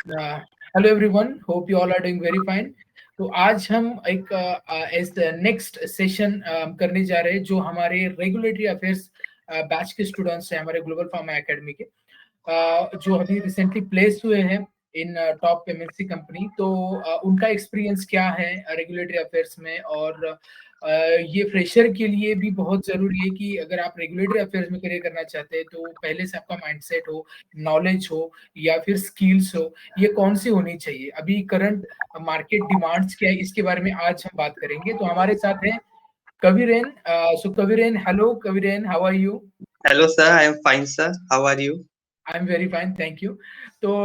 Hello everyone, hope you all are doing very fine. तो आज हम एक इस नेक्स्ट सेशन करने जा रहे हैं जो हमारे रेगुलेटरी अफेयर्स बैच के स्टूडेंट्स हैं, हमारे ग्लोबल फार्मा एकेडमी के, जो अभी रिसेंटली प्लेस हुए हैं इन टॉप एमएनसी कंपनी। तो उनका एक्सपीरियंस क्या है रेगुलेटरी अफेयर्स में, और ये फ्रेशर के लिए भी बहुत जरूरी है कि अगर आप रेगुलेटरी अफेयर्स में करियर करना चाहते हैं तो पहले से आपका माइंडसेट हो, नॉलेज हो या फिर स्किल्स हो, ये कौन सी होनी चाहिए, अभी करंट मार्केट डिमांड्स क्या है, इसके बारे में आज हम बात करेंगे। तो हमारे साथ है Kaviren. So Kaviren, hello Kaviren, how are you? Hello, sir. I am fine, sir. How are you? I am very fine, thank you. तो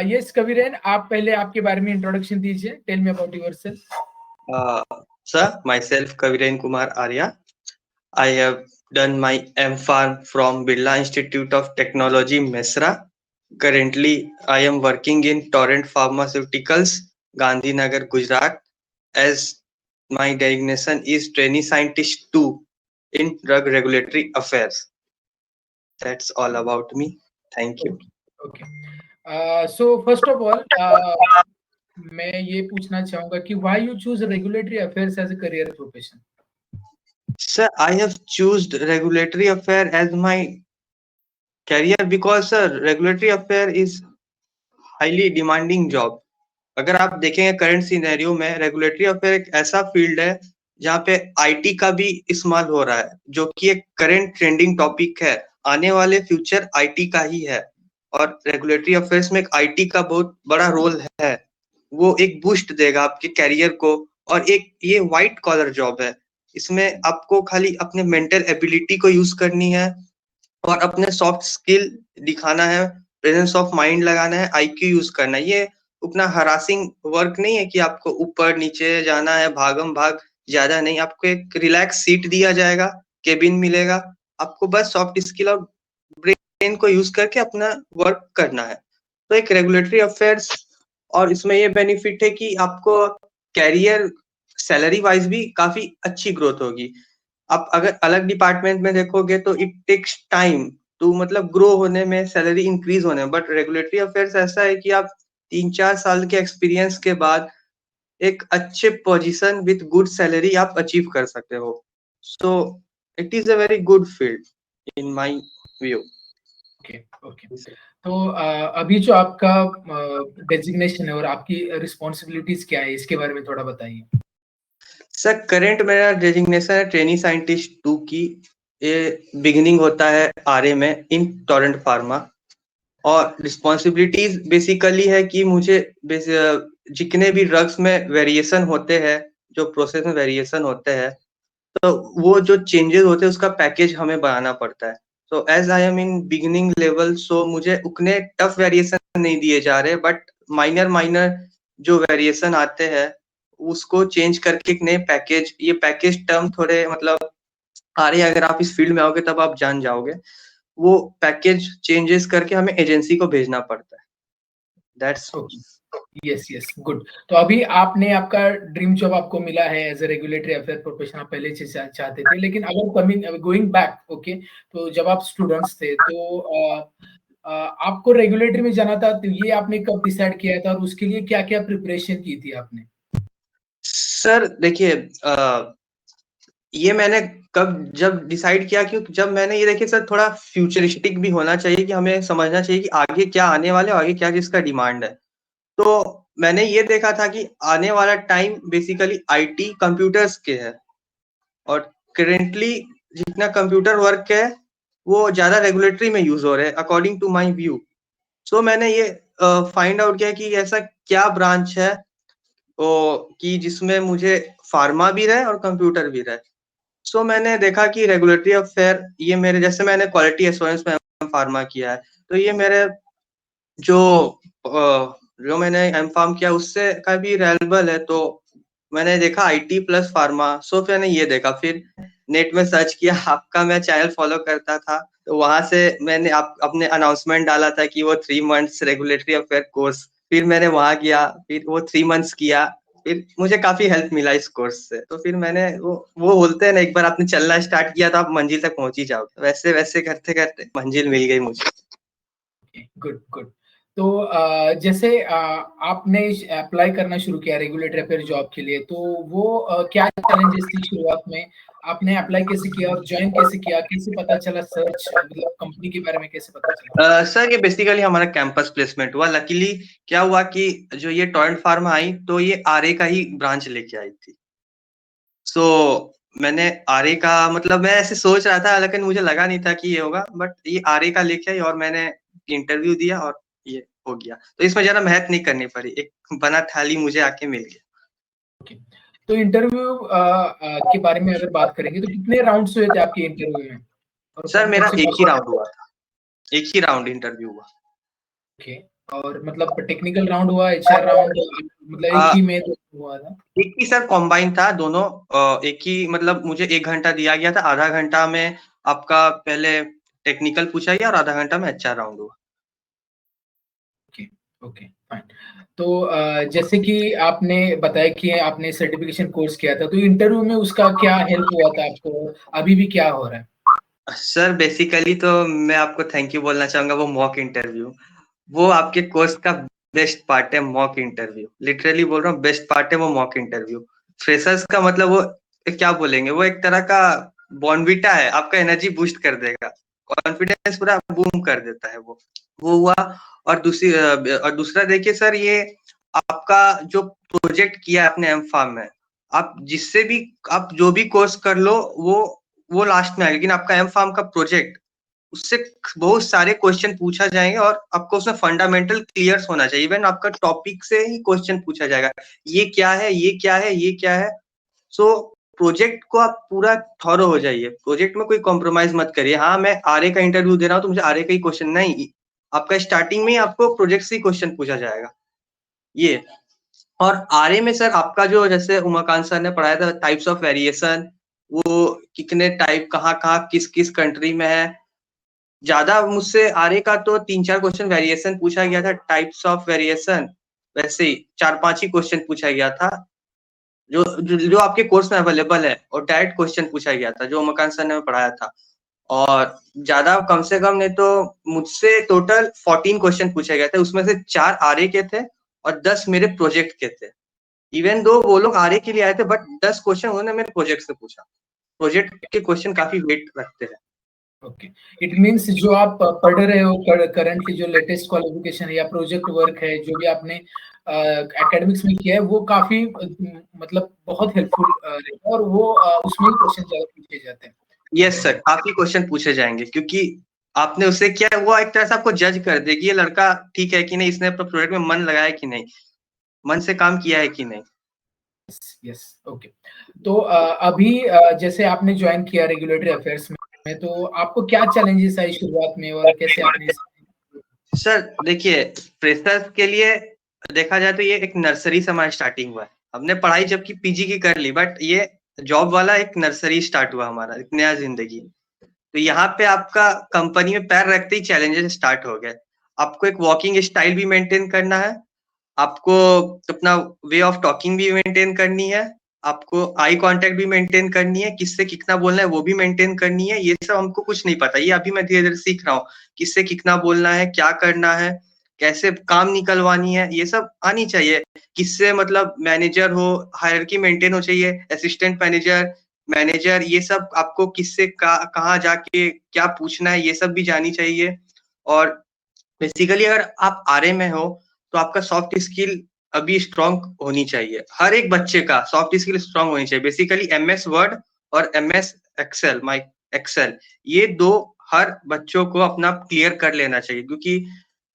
यस कविरेन, आप पहले आपके बारे में इंट्रोडक्शन दीजिए, tell me about yourself. Sir, myself Kaviren Kumar Arya. I have done my M.Pharm from Birla Institute of Technology, Mesra. Currently, I am working in Torrent Pharmaceuticals, Gandhinagar, Gujarat, as my designation is Trainee Scientist 2 in Drug Regulatory Affairs. That's all about me. Thank you. Okay, so first of all मैं ये पूछना चाहूंगा कि why you choose regulatory affairs as a career profession? Sir, I have chosen regulatory affair as my career because sir, regulatory affair is highly demanding job. अगर आप देखेंगे current scenario में regulatory affair एक ऐसा फील्ड है जहाँ पे IT का भी इस्तेमाल हो रहा है, जो कि एक करंट ट्रेंडिंग टॉपिक है। आने वाले फ्यूचर आईटी का ही है और रेगुलेटरी अफेयर्स में एक आईटी का बहुत बड़ा रोल है। वो एक बूस्ट देगा आपके कैरियर को। और एक ये व्हाइट कॉलर जॉब है, इसमें आपको खाली अपने मेंटल एबिलिटी को यूज करनी है और अपने सॉफ्ट स्किल दिखाना है, प्रेजेंस ऑफ माइंड लगाना है, आईक्यू यूज करना है। ये उतना हरासिंग वर्क नहीं है कि आपको ऊपर नीचे जाना है, भागम भाग ज्यादा नहीं। आपको एक रिलैक्स सीट दिया जाएगा, केबिन मिलेगा, आपको बस सॉफ्ट स्किल और ब्रेन को यूज करके अपना वर्क करना है। तो एक रेगुलेटरी अफेयर्स, और इसमें ये बेनिफिट है कि आपको कैरियर सैलरी वाइज भी काफी अच्छी ग्रोथ होगी। आप अगर अलग डिपार्टमेंट में देखोगे तो इट टेक्स टाइम टू मतलब ग्रो होने में, सैलरी इंक्रीज होने में। बट रेगुलेटरी अफेयर्स ऐसा है कि आप 3-4 साल के एक्सपीरियंस के बाद एक अच्छे पोजीशन विद गुड सैलरी आप अचीव कर सकते हो। So it is a very good field in my view. Okay okay. तो अभी जो आपका डेजिग्नेशन है और आपकी रिस्पॉन्सिबिलिटीज क्या है, इसके बारे में थोड़ा बताइए। सर, करंट मेरा डेजिग्नेशन है ट्रेनी साइंटिस्ट 2 की। ये बिगिनिंग होता है आरए में इन टोरेंट फार्मा। और रिस्पॉन्सिबिलिटीज बेसिकली है कि मुझे जितने भी ड्रग्स में वेरिएशन होते हैं, जो प्रोसेस में वेरिएशन होते हैं, तो वो जो चेंजेस होते हैं उसका पैकेज हमें बनाना पड़ता है। तो as I am in beginning level, so मुझे उतने टफ वेरिएशन नहीं दिए जा रहे, बट माइनर माइनर जो वेरिएशन आते हैं उसको चेंज करके एक नए पैकेज, ये पैकेज टर्म थोड़े मतलब आ रही है, अगर आप इस फील्ड में आओगे तब आप जान जाओगे। वो पैकेज चेंजेस करके हमें एजेंसी को भेजना पड़ता है। That's yes yes, good. तो अभी आपने आपका ड्रीम जॉब आपको मिला है as a regulatory affair profession, आप पहले से चाहते थे, लेकिन अगर कमिंग गोइंग बैक, ओके, तो जब आप स्टूडेंट्स थे तो आपको रेगुलेटरी में जाना था, तो ये आपने कब डिसाइड किया था और उसके लिए क्या क्या प्रिपरेशन की थी आपने? सर देखिए, ये मैंने कब जब डिसाइड किया, क्योंकि जब मैंने ये देखिए सर, थोड़ा फ्यूचरिस्टिक भी होना चाहिए कि हमें समझना चाहिए कि आगे क्या आने वाले और आगे क्या किसका डिमांड है। तो मैंने ये देखा था कि आने वाला टाइम बेसिकली आईटी कंप्यूटर्स के है, और करेंटली जितना कंप्यूटर वर्क है वो ज्यादा रेगुलेटरी में यूज हो रहे हैं अकॉर्डिंग टू माय व्यू। सो मैंने ये फाइंड आउट किया कि ऐसा क्या ब्रांच है कि जिसमें मुझे फार्मा भी रहे और कंप्यूटर भी रहे। सो मैंने देखा कि रेगुलेटरी अफेयर, ये मेरे जैसे मैंने क्वालिटी एश्योरेंस में फार्मा किया है, तो ये मेरे जो जो मैंने एम फार्म किया उससे काफी रेलेबल है। तो मैंने देखा आईटी प्लस फार्मा, सो फिर मैंने ये देखा, फिर नेट में सर्च किया, आपका मैं चैनल फॉलो करता था, तो वहां से मैंने अपने अनाउंसमेंट डाला था कि वो 3 मंथ्स रेगुलेटरी अफेयर कोर्स। फिर मैंने वहां गया, फिर वो 3 मंथ्स किया, फिर मुझे काफी हेल्प मिला इस कोर्स से। तो फिर मैंने वो बोलते हैं ना, एक बार आपने चलना स्टार्ट किया तो आप मंजिल तक पहुंच ही जाओगे। वैसे वैसे करते करते मंजिल मिल गई मुझे। Good good. तो जैसे आपने अप्लाई करना शुरू किया रेगुलेटरी अफेयर जॉब के लिए, तो वो क्या चैलेंजेस थी शुरुआत में? आपने अप्लाई कैसे किया और ज्वाइन कैसे किया? कैसे पता चला सर्च, मतलब कंपनी के बारे में कैसे पता चला? सर ये बेसिकली हमारा कैंपस प्लेसमेंट हुआ। लकीली क्या हुआ कि जो ये टोरेंट फार्मा आई तो ये आरए का ही ब्रांच लेके आई थी। सो मैंने आरए का मतलब मैं ऐसे सोच रहा था, लेकिन मुझे लगा नहीं था कि ये होगा, बट ये आरए का लेके आई और मैंने इंटरव्यू दिया और ये हो गया। तो इसमें ज़्यादा मेहनत नहीं करनी पड़ी, एक बना थाली मुझे आके मिल गया। ओके। तो इंटरव्यू के बारे में अगर बात करेंगे तो कितने राउंड्स हुए थे आपके इंटरव्यू में? और सर कौन-कौन मेरा से एक ही क्वेश्चन? राउंड हुआ था, एक ही राउंड इंटरव्यू हुआ। ओके। और मतलब टेक्निकल राउंड हुआ, एचआर राउंड, मतलब एक अ, ही में हुआ था? एक ही सर कॉम्बाइन था दोनों। एक ही मतलब मुझे 1 घंटा दिया गया था, आधा घंटा में आपका पहले टेक्निकल पूछा गया और आधा घंटा में एचआर राउंड हुआ। Okay, okay, fine. तो जैसे कि आपने बताया कि आपने सर्टिफिकेशन कोर्स किया था, तो इंटरव्यू में उसका क्या हेल्प हुआ था आपको? अभी भी क्या हो रहा है? सर बेसिकली तो मैं आपको थैंक यू बोलना चाहूँगा, वो मॉक इंटरव्यू, वो आपके कोर्स का बेस्ट पार्ट है मॉक इंटरव्यू। लिटरली बोल रहा हूँ बेस्ट पार्ट है वो मॉक इंटरव्यू। फ्रेशर्स का मतलब वो क्या बोलेंगे, वो एक तरह का बॉर्नविटा है, आपका एनर्जी बूस्ट कर देगा, कॉन्फिडेंस पूरा बूम कर देता है वो हुआ। और दूसरा देखिए सर, ये आपका जो प्रोजेक्ट किया है आपने एम फार्म में, आप जिससे भी आप जो भी कोर्स कर लो वो लास्ट में आएगा, लेकिन आपका एम फार्म का प्रोजेक्ट, उससे बहुत सारे क्वेश्चन पूछा जाएंगे और आपको उसमें फंडामेंटल क्लियर होना चाहिए। इवन आपका टॉपिक से ही क्वेश्चन पूछा जाएगा, ये क्या है, ये क्या है, ये क्या है। सो प्रोजेक्ट को आप पूरा थॉरो हो जाइए, प्रोजेक्ट में कोई कॉम्प्रोमाइज मत करिए। हाँ मैं आरए का इंटरव्यू दे रहा हूँ तो मुझे आरए का ही क्वेश्चन नहीं, आपका स्टार्टिंग में ही आपको प्रोजेक्ट से ही क्वेश्चन पूछा जाएगा ये। और आरए में सर आपका जो जैसे उमाकांत सर ने पढ़ाया था टाइप्स ऑफ वेरिएशन, वो कितने टाइप कहाँ कहाँ किस किस कंट्री में है, ज्यादा मुझसे आरए का तो 3-4 क्वेश्चन वेरिएशन पूछा गया था, टाइप्स ऑफ वेरिएशन वैसे ही 4-5 ही क्वेश्चन पूछा गया था जो आपके कोर्स में अवेलेबल है, और डायरेक्ट क्वेश्चन पूछा गया था जो उमाकांत सर ने पढ़ाया था। और ज्यादा कम से कम नहीं तो मुझसे टोटल 14 क्वेश्चन पूछे गए थे, उसमें से 4 आरए के थे और 10 मेरे प्रोजेक्ट के थे। इवन दो वो लोग आरए के लिए आए थे, बट 10 क्वेश्चन उन्होंने मेरे प्रोजेक्ट से पूछा। प्रोजेक्ट के क्वेश्चन काफी वेट रखते हैं। ओके। इट मीन्स जो आप पढ़ रहे हो करंटली, जो लेटेस्ट क्वालिफिकेशन है या प्रोजेक्ट वर्क है, जो भी आपने एकेडमिक्स में किया है, वो काफी मतलब बहुत हेल्पफुल रहेगा, और वो उसमें ही क्वेश्चन ज्यादा पूछे जाते हैं। यस सर, काफी क्वेश्चन पूछे जाएंगे क्योंकि आपने उससे क्या है, वो एक तरह से आपको जज कर देगी ये लड़का ठीक है कि नहीं, इसने अपने प्रोजेक्ट में मन लगाया कि नहीं, मन से काम किया है कि नहीं। Yes, okay. तो अभी जैसे आपने ज्वाइन किया रेगुलेटरी अफेयर्स में, तो आपको क्या चैलेंजेस आई शुरुआत में और कैसे आपने सर देखिए, फ्रेशर्स के लिए देखा जाए तो ये एक नर्सरी से हमारा स्टार्टिंग हुआ है। हमने पढ़ाई जबकि पीजी की कर ली, बट ये जॉब वाला एक नर्सरी स्टार्ट हुआ हमारा, एक नया जिंदगी। तो यहाँ पे आपका कंपनी में पैर रखते ही चैलेंजेस स्टार्ट हो गए। आपको एक वॉकिंग स्टाइल भी मेंटेन करना है, आपको अपना वे ऑफ टॉकिंग भी मेंटेन करनी है, आपको आई कांटेक्ट भी मेंटेन करनी है, किससे कितना बोलना है वो भी मेंटेन करनी है। ये सब हमको कुछ नहीं पता, ये अभी मैं धीरे धीरे सीख रहा हूँ, किससे कितना बोलना है, क्या करना है, कैसे काम निकलवानी है, ये सब आनी चाहिए। किससे मतलब मैनेजर हो, हायरार्की मेंटेन हो चाहिए, असिस्टेंट मैनेजर, मैनेजर, ये सब आपको किससे कहाँ जाके क्या पूछना है ये सब भी जानी चाहिए। और बेसिकली अगर आप आरए में हो तो आपका सॉफ्ट स्किल अभी स्ट्रांग होनी चाहिए, हर एक बच्चे का सॉफ्ट स्किल स्ट्रांग होनी चाहिए। बेसिकली एमएस वर्ड और एमएस एक्सेल, माई एक्सेल, ये दो हर बच्चों को अपना क्लियर कर लेना चाहिए क्योंकि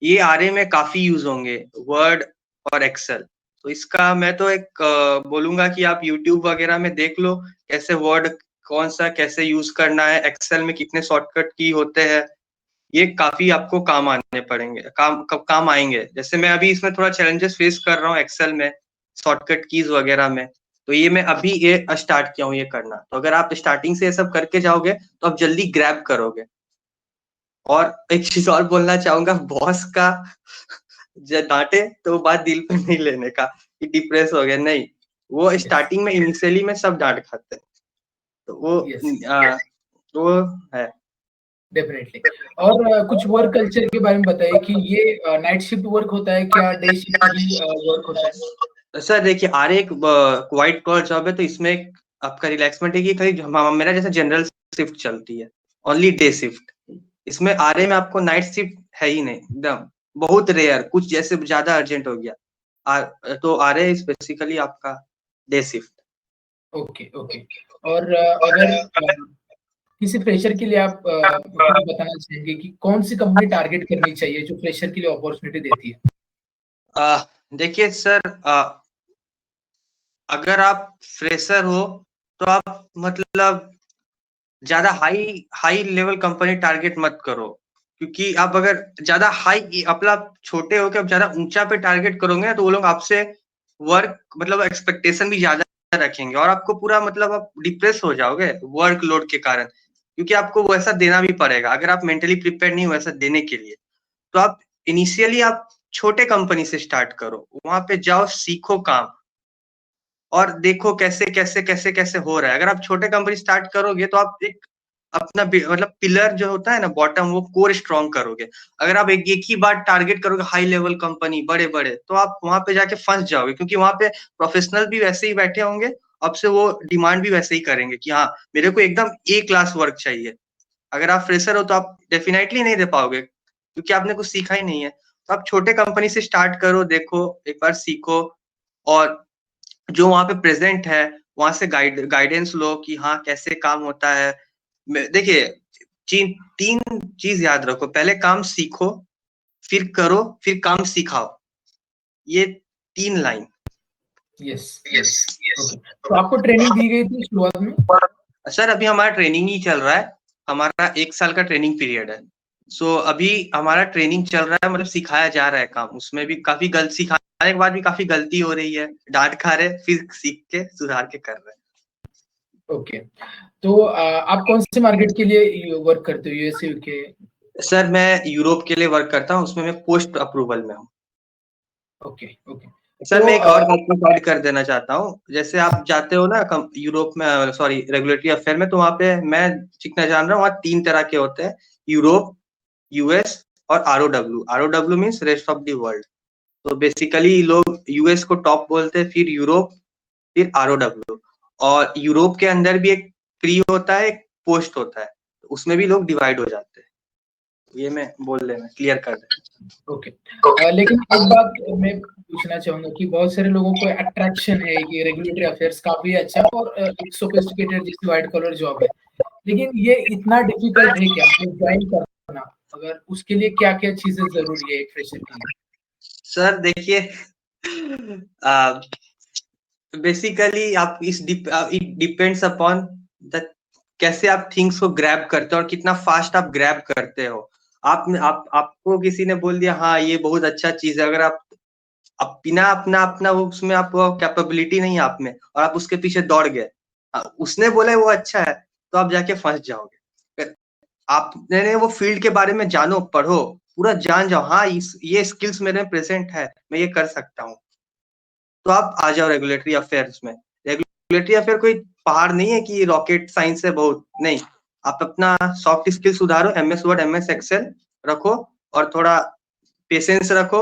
ये आरए में काफी यूज होंगे, वर्ड और एक्सेल। तो इसका मैं तो एक बोलूंगा कि आप यूट्यूब वगैरह में देख लो कैसे वर्ड कौन सा कैसे यूज करना है, एक्सेल में कितने शॉर्टकट की होते हैं, ये काफी आपको काम आने पड़ेंगे, काम आएंगे। जैसे मैं अभी इसमें थोड़ा चैलेंजेस फेस कर रहा हूँ एक्सेल में, शॉर्टकट कीज वगैरह में, तो ये मैं अभी ये स्टार्ट किया हूँ ये करना। तो अगर आप स्टार्टिंग से ये सब करके जाओगे तो आप जल्दी ग्रैब करोगे। और एक चीज और बोलना चाहूंगा, बॉस का जब डांटे तो वो बात दिल पे नहीं लेने का कि डिप्रेस हो गया, नहीं, वो यस, स्टार्टिंग में इनिशियली में सब डांट खाते हैं, तो वो यस, वो है। डेफिनेटली। और कुछ वर्क कल्चर के बारे में बताइए कि ये नाइट शिफ्ट वर्क होता है क्या, डे शिफ्ट ही वर्क होता है? सर देखिए, आर एक व्हाइट कॉलर जॉब है, तो इसमें आपका रिलैक्समेंट है कि खाली मेरा जैसे जनरल शिफ्ट चलती है, ओनली डे शिफ्ट। इसमें आरए में आपको नाइट शिफ्ट है ही नहीं, एकदम बहुत रेयर, कुछ जैसे ज्यादा अर्जेंट हो गया तो आरए इज बेसिकली आपका डे शिफ्ट। Okay, okay. और अगर किसी फ्रेशर के लिए आप कुछ बताना चाहेंगे कि कौन सी कंपनी टारगेट करनी चाहिए जो फ्रेशर के लिए अपॉर्चुनिटी देती है? देखिए सर, अगर आप फ्रेशर हो तो आप मतलब ज्यादा high high level company target मत करो, क्योंकि आप अगर ज्यादा हाई अपना छोटे हो के आप ज्यादा ऊंचा पे टारगेट करोगे तो वो लोग आपसे वर्क मतलब एक्सपेक्टेशन भी ज्यादा रखेंगे और आपको पूरा मतलब आप डिप्रेस हो जाओगे वर्क लोड के कारण, क्योंकि आपको वैसा देना भी पड़ेगा। अगर आप मेंटली प्रिपेयर नहीं हो वैसा देने के लिए, तो आप इनिशियली आप छोटे कंपनी से स्टार्ट करो, वहां पे जाओ, सीखो काम और देखो कैसे कैसे कैसे कैसे हो रहा है। अगर आप छोटे कंपनी स्टार्ट करोगे तो आप एक अपना मतलब पिलर जो होता है ना बॉटम, वो कोर स्ट्रॉन्ग करोगे। अगर आप एक ही बार टारगेट करोगे हाई लेवल कंपनी बड़े बड़े, तो आप वहां पे जाके फंस जाओगे, क्योंकि वहां पे प्रोफेशनल भी वैसे ही बैठे होंगे, आपसे वो डिमांड भी वैसे ही करेंगे कि हाँ मेरे को एकदम ए क्लास वर्क चाहिए। अगर आप फ्रेशर हो तो आप डेफिनेटली नहीं दे पाओगे, क्योंकि आपने कुछ सीखा ही नहीं है। तो आप छोटे कंपनी से स्टार्ट करो, देखो, एक बार सीखो, और जो वहाँ पे प्रेजेंट है वहां से गाइडेंस लो कि हाँ कैसे काम होता है। देखिए, तीन चीज याद रखो, पहले काम सीखो, फिर करो, फिर काम सिखाओ। ये 3 लाइन। Yes, yes. ओके, तो आपको ट्रेनिंग दी गई थी शुरुआत में? सर अभी हमारा ट्रेनिंग ही चल रहा है, हमारा 1 साल का ट्रेनिंग पीरियड है। सो अभी हमारा ट्रेनिंग चल रहा है, मतलब सिखाया जा रहा है काम, उसमें भी काफी गलती, सिखाने के बाद भी काफी गलती हो रही है, डांट खा रहे, फिर सीख के सुधार के कर रहे हैं। ओके, तो आप कौन से मार्केट के लिए वर्क करते हो, यूएसए, यूके? सर मैं यूरोप के लिए वर्क करता हूँ, उसमें मैं पोस्ट अप्रूवल में हूँ। Okay, okay. सर तो मैं एक और बात को ऐड कर देना चाहता हूँ, जैसे आप जाते हो ना यूरोप में, सॉरी रेगुलेटरी अफेयर में, तो वहाँ पे मैं जितना जान रहा हूँ वहाँ 3 तरह के होते हैं, यूरोप, यूएस और ROW. ROW means rest of the world. तो बेसिकली लोग यूएस को टॉप बोलते हैं, फिर यूरोप, फिर आरओडब्ल्यू। और यूरोप के अंदर भी एक प्री होता है, एक पोस्ट होता है, उसमें भी लोग डिवाइड हो जाते हैं। ये मैं बोल लेना, क्लियर कर देना। ओके। लेकिन एक बात मैं पूछना चाहूंगा कि बहुत सारे लोगों को अट्रैक्शन है कि रेगुलेटरी अफेयर्स काफी अच्छा और एक सोफिस्टिकेटेड जैसी व्हाइट कॉलर जॉब है, लेकिन ये इतना डिफिकल्ट है क्या ज्वाइन करना? अगर उसके लिए क्या क्या चीजें जरूरी है एक फ्रेशर के लिए? सर देखिए, बेसिकली आप इट डिपेंड्स अपॉन द कैसे आप थिंग्स को ग्रैब करते हो और कितना फास्ट आप ग्रैब करते हो। आपको किसी ने बोल दिया हाँ ये बहुत अच्छा चीज है, अगर आप बिना अपना अपना उसमें आप कैपेबिलिटी नहीं है आप में और आप उसके पीछे दौड़ गए, उसने बोला है वो अच्छा है, तो आप जाके फंस जाओगे। आपने वो फील्ड के बारे में जानो, पढ़ो, पूरा जान जाओ, हाँ ये स्किल्स मेरे में प्रेजेंट है, मैं ये कर सकता हूँ, तो आप आ जाओ रेगुलेटरी अफेयर्स में। रेगुलेटरी अफेयर कोई पहाड़ नहीं है कि रॉकेट साइंस है बहुत, नहीं। आप अपना सॉफ्ट स्किल सुधारो, एमएस वर्ड, एमएस एक्सेल रखो, और थोड़ा पेशेंस रखो,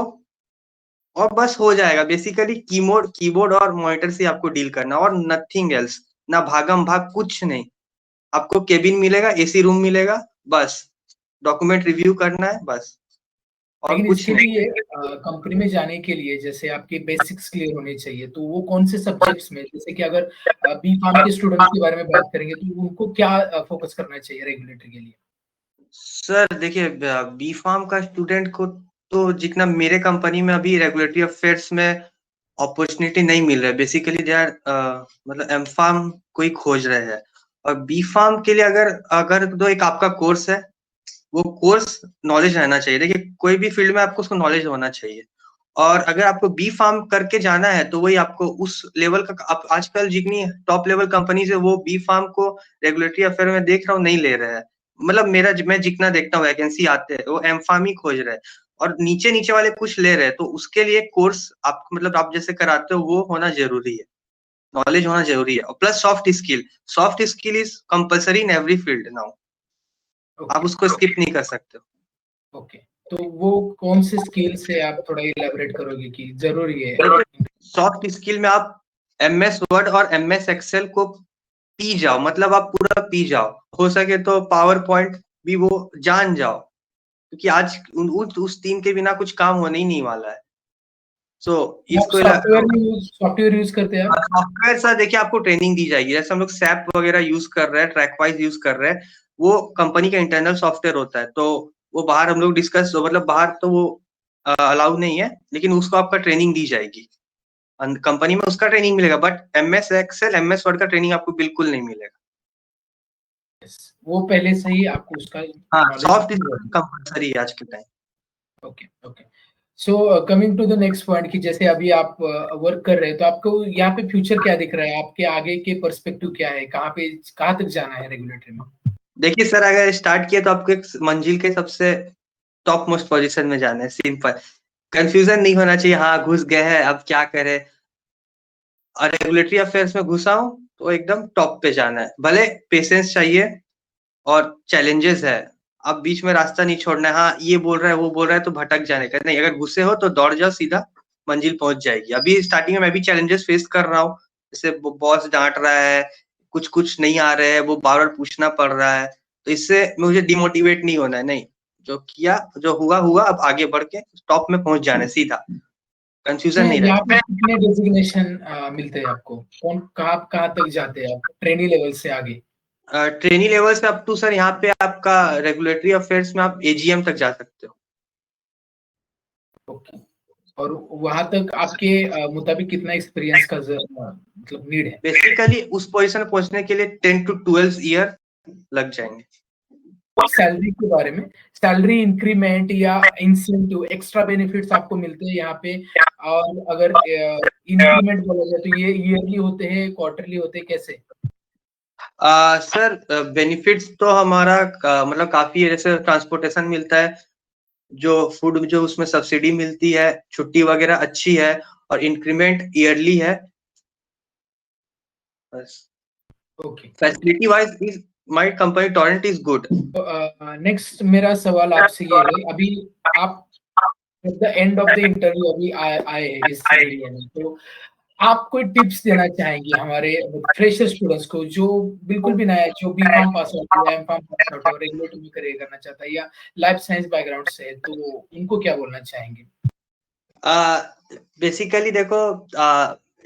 और बस हो जाएगा। बेसिकली कीबोर्ड कीबोर्ड और मॉनिटर से आपको डील करना, और नथिंग एल्स, ना भागम भाग, कुछ नहीं। आपको केबिन मिलेगा, एसी रूम मिलेगा, बस डॉक्यूमेंट रिव्यू करना है, बस, और लेकिन कुछ इसके नहीं। लिए कंपनी में जाने के लिए जैसे आपके बेसिक्स क्लियर होने चाहिए, तो वो कौन से सब्जेक्ट्स में, जैसे कि अगर बी फार्म के स्टूडेंट्स के बारे में बात करेंगे तो उनको क्या फोकस करना चाहिए रेगुलेटरी के लिए? सर देखिए, बी फार्म का स्टूडेंट को तो जितना मेरे कंपनी में अभी रेगुलेटरी अफेयर्स में अपॉर्चुनिटी नहीं मिल रहा है, बेसिकली दे आर मतलब एम फार्म को ही खोज रहे हैं। और बी फार्म के लिए अगर अगर तो एक आपका कोर्स है, वो कोर्स नॉलेज रहना चाहिए। देखिए कोई भी फील्ड में आपको उसको नॉलेज होना चाहिए, और अगर आपको बी फार्म करके जाना है तो वही आपको उस लेवल का, आप आजकल जितनी टॉप लेवल कंपनीज है वो बी फार्म को रेगुलेटरी अफेयर में देख रहा हूँ नहीं ले रहे हैं। मतलब मैं जितना देखता हूँ वैकेंसी आते हैं वो एम फार्म ही खोज रहे हैं, और नीचे नीचे वाले कुछ ले रहे हैं, तो उसके लिए कोर्स आप मतलब आप जैसे कराते हो वो होना जरूरी है, नॉलेज होना जरूरी है, और plus soft skill is compulsory in every field now. आप उसको स्किप नहीं कर सकते हो। ओके, तो वो कौन से स्किल से आप थोड़ा इलेबोरेट करोगे कि जरूरी है? सॉफ्ट स्किल में आप MS वर्ड और MS एक्सेल को पी जाओ, मतलब आप पूरा पी जाओ, हो सके तो पावर पॉइंट भी वो जान जाओ, क्योंकि आज उस तीन के बिना कुछ काम होने ही नहीं वाला है। सो इसको सॉफ्टवेयर यूज करते हैं आप? सॉफ्टवेयर सर देखिए, आपको ट्रेनिंग दी जाएगी, जैसे हम लोग सैप वगैरह यूज कर रहे हैं, ट्रैकवाइज यूज कर रहे हैं, वो कंपनी का इंटरनल सॉफ्टवेयर होता है, तो वो बाहर हम लोग डिस्कस, मतलब बाहर तो वो अलाउ नहीं है, लेकिन उसको आपका ट्रेनिंग दी जाएगी कंपनी में, उसका ट्रेनिंग मिलेगा, but MS excel MS word का ट्रेनिंग आपको बिल्कुल नहीं मिलेगा। वो पहले से ही आपको उसका सॉफ्ट कंपलसरी है आज के time. Okay okay. So coming to the next point कि जैसे अभी आप वर्क कर रहे हैं, तो आपको यहाँ पे फ्यूचर क्या दिख रहा है? आपके आगे के पर्सपेक्टिव क्या है? कहाँ तक जाना है रेगुलेटरी में? देखिए सर, अगर स्टार्ट किया तो आपको एक मंजिल के सबसे टॉप मोस्ट पोजीशन में जाना है, सिंपल, कंफ्यूजन नहीं होना चाहिए, हाँ घुस गए हैं अब क्या करें, और रेगुलेटरी अफेयर्स में घुसा हूं तो एकदम टॉप पे जाना है, भले पेशेंस चाहिए और चैलेंजेस है, अब बीच में रास्ता नहीं छोड़ना है, हाँ ये बोल रहा है वो बोल रहा है तो भटक जाने का नहीं, अगर घुसे हो तो दौड़ जाओ, सीधा मंजिल पहुंच जाएगी। अभी स्टार्टिंग में मैं भी चैलेंजेस फेस कर रहा हूँ, जैसे बॉस डांट रहा है, कुछ कुछ नहीं आ रहे हैं, वो बार बार पूछना पड़ रहा है, तो इससे मुझे डिमोटिवेट नहीं होना है, नहीं, जो किया जो हुआ हुआ, अब आगे बढ़ के टॉप में पहुंच जाना है, सीधा, कंफ्यूजन नहीं यहाँ पे रहेगा। कितने डेजिग्नेशन मिलते हैं आपको? कहाँ तक जाते हैं आप ट्रेनी लेवल से आगे? ट्रेनी लेवल से अप टू सर, यहाँ पे आपका रेगुलेटरी अफेयर्स में आप AGM तक जा सकते हो। ओके, और वहां तक आपके मुताबिक कितना एक्सपीरियंस का मतलब नीड है? बेसिकली उस पोजीशन में पहुंचने के लिए 10 to 12 ईयर लग जाएंगे। सैलरी के बारे में, सैलरी इंक्रीमेंट या इंसेंटिव एक्स्ट्रा बेनिफिट्स आपको मिलते हैं यहाँ पे? और अगर इंक्रीमेंट बोला जाए तो ये ईयरली होते हैं, क्वार्टरली होते हैं, कैसे? सर बेनिफिट्स तो हमारा मतलब काफी है, जैसे ट्रांसपोर्टेशन मिलता है, जो फूड जो उसमें सब्सिडी मिलती है, छुट्टी वगैरह अच्छी है, और इंक्रीमेंट ईयरली है, बस। Okay, facility wise is my company Torrent is good. Next मेरा सवाल आपसे ये है, अभी आप at the end of the interview अभी आए हैं इस एरिया में, तो आप कोई टिप्स देना चाहेंगे हमारे फ्रेशर स्टूडेंट्स को, जो बिल्कुल भी नया, जो B.Pharm पास आउट हुआ है, M.Pharm पास आउट हुआ, रेगुलेटर में करियर करना चाहता है या लाइफ साइंस बैकग्राउंड से है, तो उनको क्या बोलना चाहेंगे? बेसिकली देखो,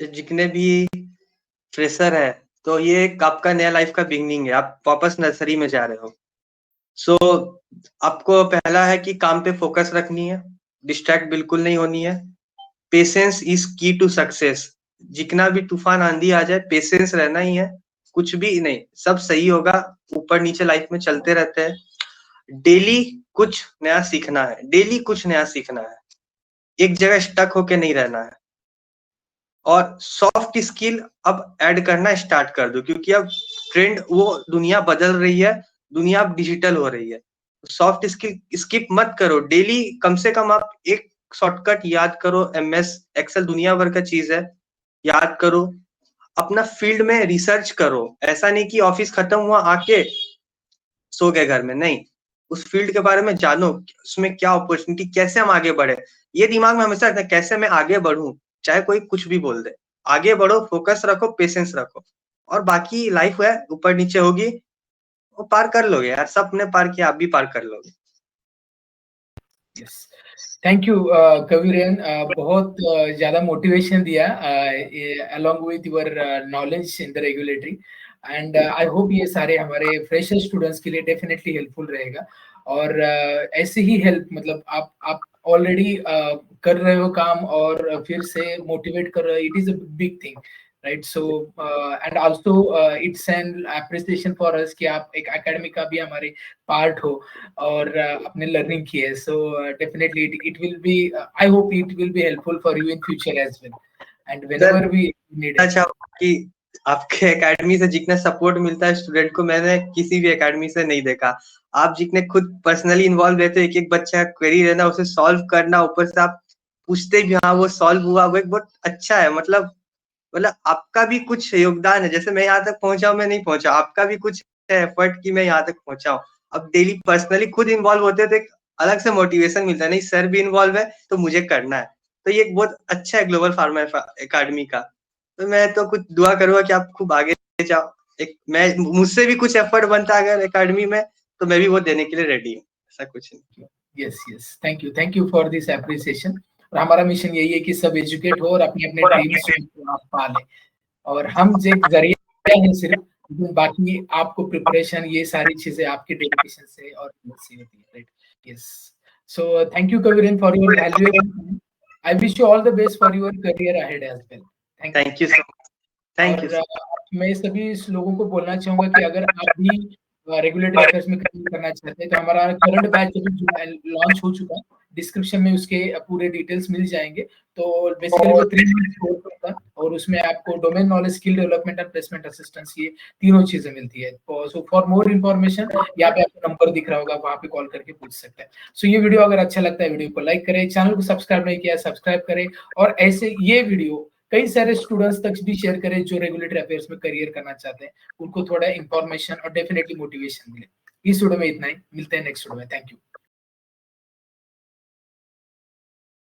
जितने भी फ्रेशर है, तो ये एक आपका नया लाइफ का बिगनिंग है, आप वापस नर्सरी में जा रहे हो। सो आपको पहला है कि काम पे फोकस रखनी है, डिस्ट्रैक्ट बिल्कुल नहीं होनी है, पेशेंस इज की टू सक्सेस, जितना भी तूफान आंधी आ जाए, पेशेंस रहना ही है, कुछ भी नहीं, सब सही होगा, ऊपर नीचे लाइफ में चलते रहते हैं। डेली कुछ नया सीखना है, डेली कुछ नया सीखना है, एक जगह स्टक होके नहीं रहना है, और सॉफ्ट स्किल अब ऐड करना स्टार्ट कर दो, क्योंकि अब ट्रेंड, वो दुनिया बदल रही है, दुनिया अब डिजिटल हो रही है, सॉफ्ट स्किल स्किप मत करो, डेली कम से कम आप एक शॉर्टकट याद करो, MS एक्सेल दुनिया भर का चीज है, याद करो, अपना फील्ड में रिसर्च करो, ऐसा नहीं कि ऑफिस खत्म हुआ आके सो गए घर में, नहीं, उस फील्ड के बारे में जानो, उसमें क्या अपॉर्चुनिटी, कैसे हम आगे बढ़े, ये दिमाग में हमेशा रखना, कैसे मैं आगे बढ़ूं, चाहे कोई कुछ भी बोल दे, आगे बढ़ो, फोकस रखो, पेशेंस रखो, और बाकी लाइफ है, ऊपर नीचे होगी, वो पार कर लोगे यार, सब ने पार किया, आप भी पार कर लोगे। यस, थैंक यू कविरन, बहुत ज्यादा मोटिवेशन दिया along with your knowledge in the regulatory, and I hope ये सारे हमारे फ्रेशर स्टूडेंट्स के लिए डेफिनेटली हेल्पफुल रहेगा। और ऐसे ही हेल्प, मतलब आप ऑलरेडी कर रहे हो काम और फिर से मोटिवेट कर रहे हो, it is a big thing, right? So and also it's an appreciation for us कि आप एक एकेडमी का भी हमारे पार्ट हो और अपने लर्निंग की है। So definitely it will be, I hope it will be helpful for you in future as well, and whenever we need it. अच्छा, कि आपके एकेडमी से जितना सपोर्ट मिलता है स्टूडेंट को, मैंने किसी भी एकेडमी से नहीं देखा, आप जितने खुद पर्सनली इन्वॉल्व रहते हो, एक एक बच्चा क्वेरी रहना, उसे सॉल्व करना, ऊपर से आप पूछते भी, हाँ वो सॉल्व हुआ, वो एक बहुत अच्छा है, मतलब आपका भी कुछ योगदान है, जैसे मैं यहाँ तक पहुंचा हूँ, मैं नहीं पहुंचा, आपका भी कुछ एफर्ट कि मैं यहाँ तक पहुंचा हूँ, अब डेली पर्सनली खुद इन्वॉल्व होते हैं तो एक अलग से मोटिवेशन मिलता है, नहीं सर भी इन्वॉल्व है तो मुझे करना है। तो ये एक बहुत अच्छा है ग्लोबल फार्मर एकेडमी का। तो मैं तो कुछ दुआ करूंगा कि आप खूब आगे जाओ। एक मैं मुझसे भी कुछ एफर्ट बनता है अगर एकेडमी में तो मैं भी वो देने के लिए रेडी हूँ, ऐसा कुछ नहीं। Yes, thank you for this appreciation. और हमारा मिशन यही है कि सब एजुकेट हो और अपने अपने ड्रीम्स को आप पालें, और हम जो एक जरिया है सिर्फ, बाकी आपको प्रिपरेशन ये सारी चीजें आपके डेडिकेशन से और से होती है, right? Yes, so thank you Kaviran for your valuable time. I wish you all the best for your career ahead as well. Thank you so much. Thank you. मैं सभी लोगों को बोलना चाहूंगा कि अगर आप भी रेगुलेटरी अफेयर्स में करियर करना चाहते हैं तो हमारा करंट बैच अभी लॉन्च हो चुका है, डिस्क्रिप्शन में उसके पूरे डिटेल्स मिल जाएंगे। तो बेसिकली वो 3 मंथ कोर्स होता है और उसमें आपको domain knowledge, skill development and placement assistance, ये तीनों चीजें मिलती है। सो फॉर मोर इन्फॉर्मेशन यहाँ पे आपको नंबर दिख रहा होगा, वहां पे कॉल करके पूछ सकते हैं। सो ये वीडियो अगर अच्छा लगता है वीडियो को लाइक करें, चैनल को सब्सक्राइब नहीं किया सब्सक्राइब करें, और ऐसे ये वीडियो कई सारे स्टूडेंट्स तक भी शेयर करें जो रेगुलेटरी अफेयर्स में करियर करना चाहते हैं, उनको थोड़ा इंफॉर्मेशन और डेफिनेटली मोटिवेशन मिले। इस वीडियो में इतना ही, मिलते हैं नेक्स्ट वीडियो में। Thank you.